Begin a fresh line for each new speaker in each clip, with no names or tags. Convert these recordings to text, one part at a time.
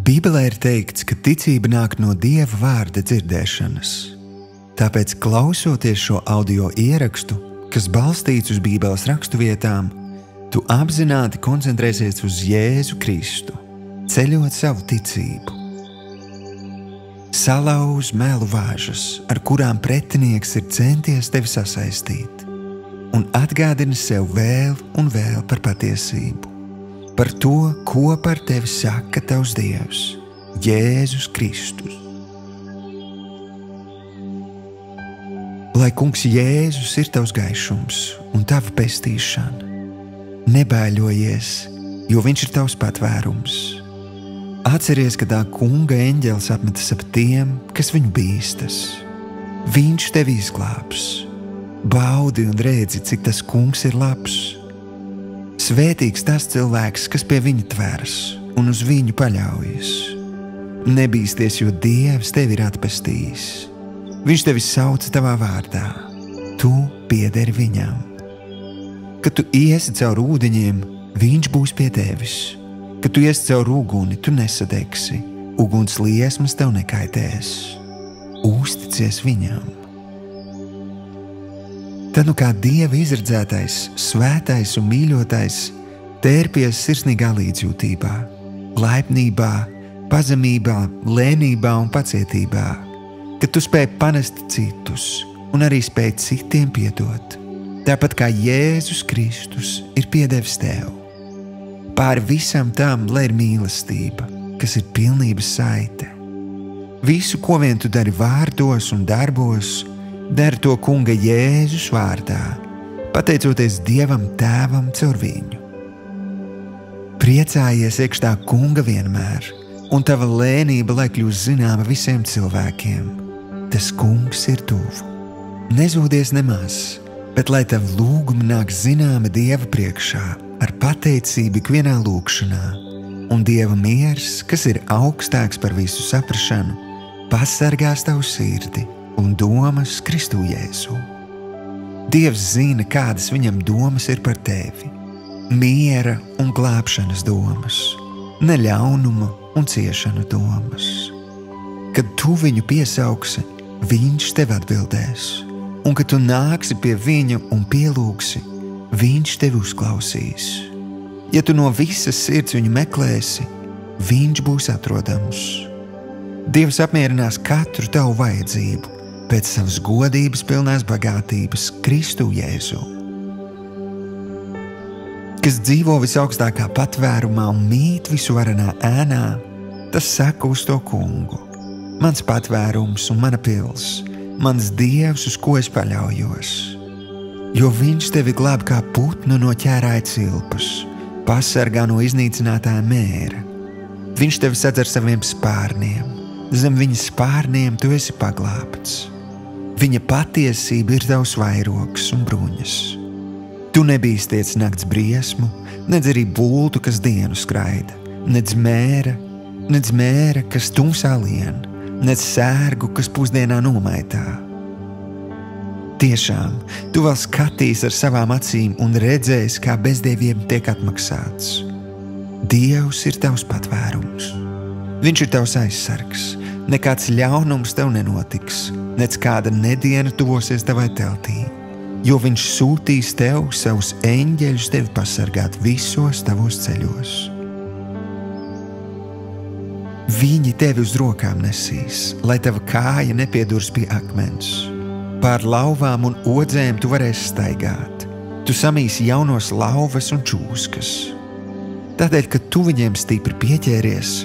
Bībelē ir teikts, ka ticība nāk no Dieva vārda dzirdēšanas. Tāpēc, klausoties šo audio ierakstu, kas balstīts uz Bībeles raksturvietām, tu apzināti koncentrēsies uz Jēzu Kristu, ceļot savu ticību. Salauz melu vāžas, ar kurām pretinieks ir centies tevi sasaistīt, un atgādini sev vēl un vēl par patiesību, par to, ko par tevi saka tavs Dievs, Jēzus Kristus. Lai Kungs Jēzus ir tavs gaišums un tava pestīšana, nebaiļojies, jo viņš ir tavs patvērums. Atceries, ka tā Kunga eņģelis apmetas ap tiem, kas viņu bīstas. Viņš tevi izglābs. Baudi un redzi, cik tas Kungs ir labs. Svētīgs tas cilvēks, kas pie viņa tveras un uz viņu paļaujas. Nebīsties, jo Dievs tevi ir atpestījis. Viņš tevi sauc tavā vārdā. Tu piederi viņam. Kad tu iesi caur ūdeņiem, viņš būs pie tevis. Kad tu iesi caur uguni, tu nesadegsi. Uguns liesmas tev nekaitēs. Uzticies viņam. Tad nu kā Dieva izredzētais, svētais un mīļotais, tērpies sirsnīgā līdzjūtībā, laipnībā, pazemībā, lēnībā un pacietībā, kad tu spēj panest citus un arī spēj citiem piedot, tāpat kā Jēzus Kristus ir piedevis tev. Pāri visam tam, lai ir mīlestība, kas ir pilnības saite. Visu, ko vien tu dari vārdos un darbos, dari to Kunga Jēzus vārdā, pateicoties Dievam Tēvam caur viņu. Priecājies iekš tā Kunga vienmēr, un tava lēnība, lai kļūst zināma visiem cilvēkiem. Tas Kungs ir tuvu. Nezūdies nemaz, bet lai tavi lūgumi nāk zināmi Dieva priekšā, ar pateicību ikvienā lūgšanā, un Dieva miers, kas ir augstāks par visu saprašanu, pasargās tavu sirdi un domas Kristu Jēzu. Dievs zina, kādas viņam domas ir par tevi. Miera un glābšanas domas, ne ļaunuma un ciešanu domas. Kad tu viņu piesauksi, viņš tev atbildēs, un kad tu nāksi pie viņa un pielūgsi, viņš tevi uzklausīs. Ja tu no visas sirds viņu meklēsi, viņš būs atrodams. Dievs apmierinās katru tavu vajadzību pēc savas godības pilnās bagātības Kristu Jēzu. Kas dzīvo visaugstākā patvērumā un mīt visuvarenā ēnā, tas saka uz to Kungu: mans patvērums un mana pils, mans Dievs, uz ko es paļaujos. Jo viņš tevi glāb kā putnu no ķērāja cilpas, pasargā no iznīcinātā mēra. Viņš tevi sadz ar saviem spārniem, zem viņa spārniem tu esi paglābts. Viņa patiesība ir tavs vairogs un bruņas. Tu nebīsties nakts briesmu, nedz arī bultu, kas dienu skraida, nedz mēra, kas tumsā lien, nedz sērgu, kas pusdienā nomaitā. Tiešām, tu vēl skatīs ar savām acīm un redzēsi, kā bezdieviem tiek atmaksāts. Dievs ir tavs patvērums. Viņš ir tavs aizsargs. Nekāds ļaunums tev nenotiks, nec kāda nediena tuvosies tavai teltī, jo viņš sūtīs tev savus eņģeļus tevi pasargāt visos tavos ceļos. Viņi tevi uz rokām nesīs, lai tava kāja nepiedurs pie akmens. Pār lauvām un odzēm tu varēsi staigāt. Tu samīsi jaunos lauvas un čūskas. Tādēļ, ka tu viņiem stipri pieķēries,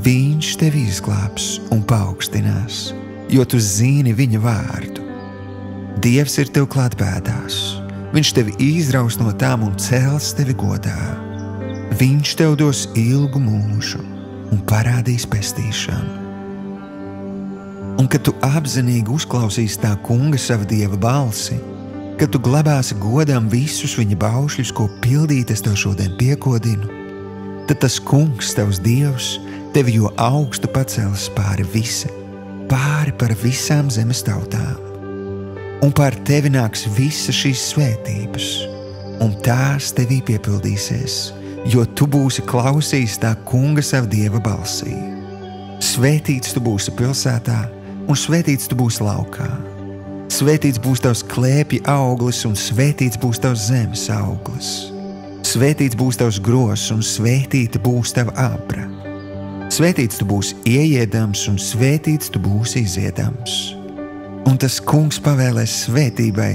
viņš tevi izglābs un paaugstinās, jo tu zini viņa vārdu. Dievs ir tev klāt bēdās. Viņš tevi izraus no tām un cels tevi godā. Viņš tev dos ilgu mūžu un parādīs pestīšanu. Un kad tu apzinīgi uzklausīsi tā Kunga sava Dieva balsi, kad tu glabāsi godām visus viņa baušļus, ko pildīt es tev šodien piekodinu, tad tas Kungs, tavs Dievs, tevi jo augstu pacels pāri par visām zemes tautām. Un pār tevi nāks visas šīs svētības, un tās tevī piepildīsies, jo tu būsi klausījis tā Kunga sava Dieva balsī. Svētīts tu būsi pilsētā, un svētīts tu būsi laukā. Svētīts būs tavs klēpja auglis, un svētīts būs tavs zemes auglis. Svētīts būs tavs grozs, un svētīta būs tava abra. Svētīts tu būsi ieejams, un svētīts tu būsi iziedams. Un tas kungs pavēlēs svētībai,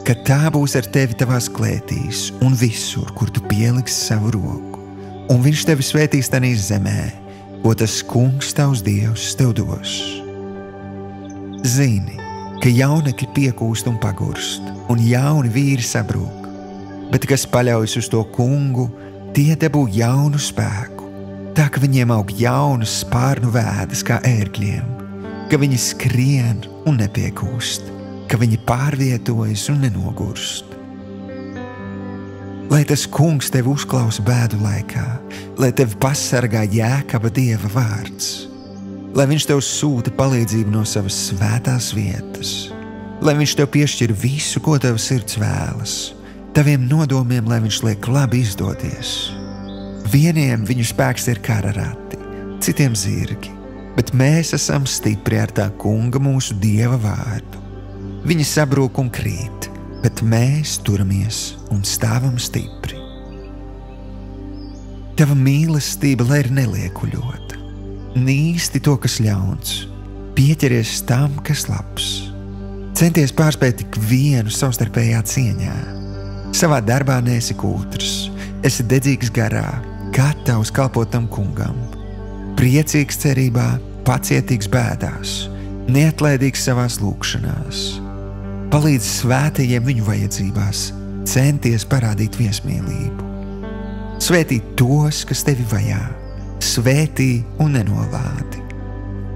ka tā būs ar tevi tavās klētīs un visur, kur tu pieliksi savu roku. Un viņš tevi svētīs tanī zemē, ko tas kungs tavs Dievs tev dos. Zini, ka jaunekļi piekūst un pagurst, un jauni vīri sabrūk, bet kas paļaujas uz to kungu, tie dabū jaunu spēku, tā ka viņiem aug jaunas spārnu vēdas kā ērgļiem, ka viņi skrien un nepiekūst, ka viņi pārvietojas un nenogurst. Lai tas kungs tevi uzklausa bēdu laikā, lai tevi pasargā Jēkaba Dieva vārds, lai viņš tev sūta palīdzību no savas svētās vietas, lai viņš tev piešķir visu, ko tev sirds vēlas, taviem nodomiem, lai viņš liek labi izdoties. Vieniem viņu spēks ir kara rati, citiem zirgi, bet mēs esam stipri ar tā kunga mūsu Dieva vārdu. Viņi sabrūk un krīt, bet mēs turamies un stāvam stipri. Tava mīlestība, lai ir neliekuļota, nīsti to, kas ļauns, pieķeries tam, kas labs. Centies pārspēt tik vienu savstarpējā cieņā. Savā darbā neesi kūtrs, esi dedzīgs garā, gatavs kalpot tam kungam, priecīgs cerībā, pacietīgs bēdās, neatlaidīgs savās lūgšanās. Palīdz svētajiem viņu vajadzībās, centies parādīt viesmīlību. Svētī tos, kas tevi vajā, svētī un nenolādi.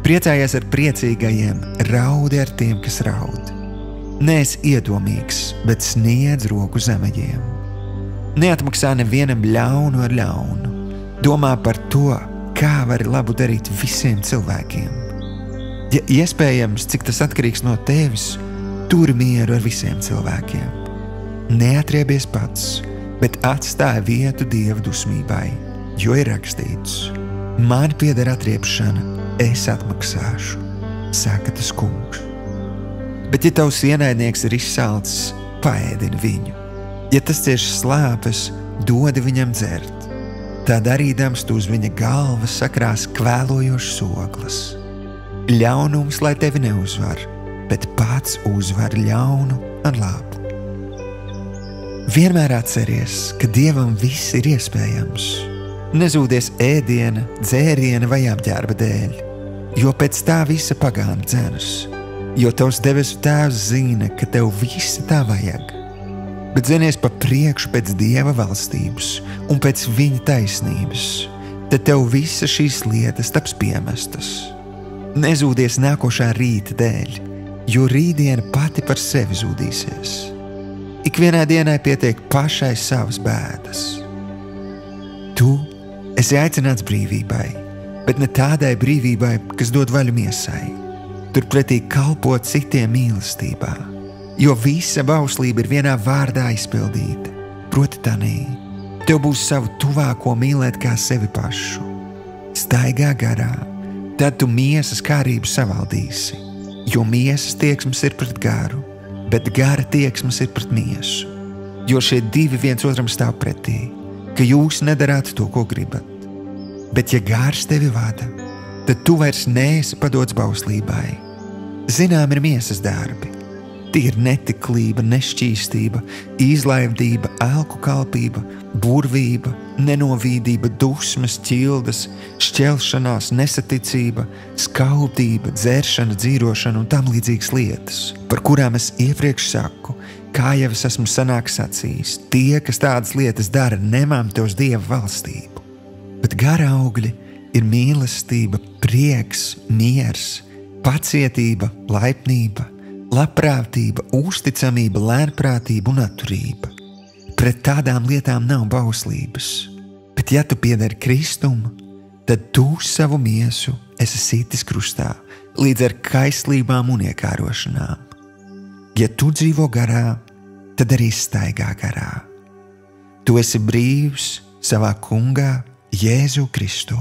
Priecājies ar priecīgajiem, raudi ar tiem, kas raud. Neesi iedomīgs, bet sniedz roku zemajiem. Neatmaksā nevienam ļaunu ar ļaunu. Domā par to, kā vari labu darīt visiem cilvēkiem. Ja iespējams, cik tas atkarīgs no tevis, turi mieru ar visiem cilvēkiem. Neatriebies pats, bet atstāj vietu Dieva dusmībai, jo ir rakstīts: man pieder atriepšana, es atmaksāšu, saka tas kungs. Bet ja tavs ienaidnieks ir izsalcis, paēdini viņu. Ja tas cieš slāpes, dodi viņam dzert. Tā darīdams tu uz viņa galvas sakrās kvēlojošs ogles. Ļaunums, lai tevi neuzvar, bet pats uzvar ļaunu un labu. Vienmēr atceries, ka Dievam viss ir iespējams. Nezūdies ēdiena, dzēriena vai apģērba dēļ, jo pēc tā visa pagāna dzenas. Jo tavs debesu Tēvs zina, ka tev visi tā vajag. Bet dzenies pa priekšu pēc Dieva valstības un pēc viņa taisnības, tad tev visa šīs lietas taps piemestas. Nezūdies nākošā rīta dēļ, jo rītdiena pati par sevi zudīsies. Ikvienai dienai pietiek pašai savas bēdas. Tu esi aicināts brīvībai, bet ne tādai brīvībai, kas dod vaļu miesai. Turpretī kalpo citiem mīlestībā, jo visa bauslība ir vienā vārdā izpildīta, proti tanī: tev būs savu tuvāko mīlēt kā sevi pašu. Staigā garā, tad tu miesas kārību savaldīsi, jo miesas tieksmes ir pret garu, bet gara tieksmes ir pret miesu. Jo šie divi viens otram stāv pretī, ka jūs nedarāt to, ko gribat. Bet ja gars tevi vada, tad tu vairs neesi padots bauslībai. Zinām ir miesas darbi. Tie ir netiklība, nešķīstība, izlaidība, elku kalpība, burvība, nenovīdība, dusmas, ķildes, šķelšanās, nesaticība, skaudība, dzēršana, dzīrošana un tam līdzīgas lietas, par kurām es iepriekš saku, kā jau es esmu sanāk sacījis, tie, kas tādas lietas dara, nemantos Dieva valstību. Bet gara augļi ir mīlestība, prieks, miers, pacietība, laipnība, labprātība, uzticamība, lēnprātība un atturība. Pret tādām lietām nav bauslības, bet ja tu piedari Kristum, tad tu savu miesu esi sitis krustā līdz ar kaislībām un iekārošanām. Ja tu dzīvo garā, tad arī staigā garā. Tu esi brīvs savā kungā Jēzu Kristu.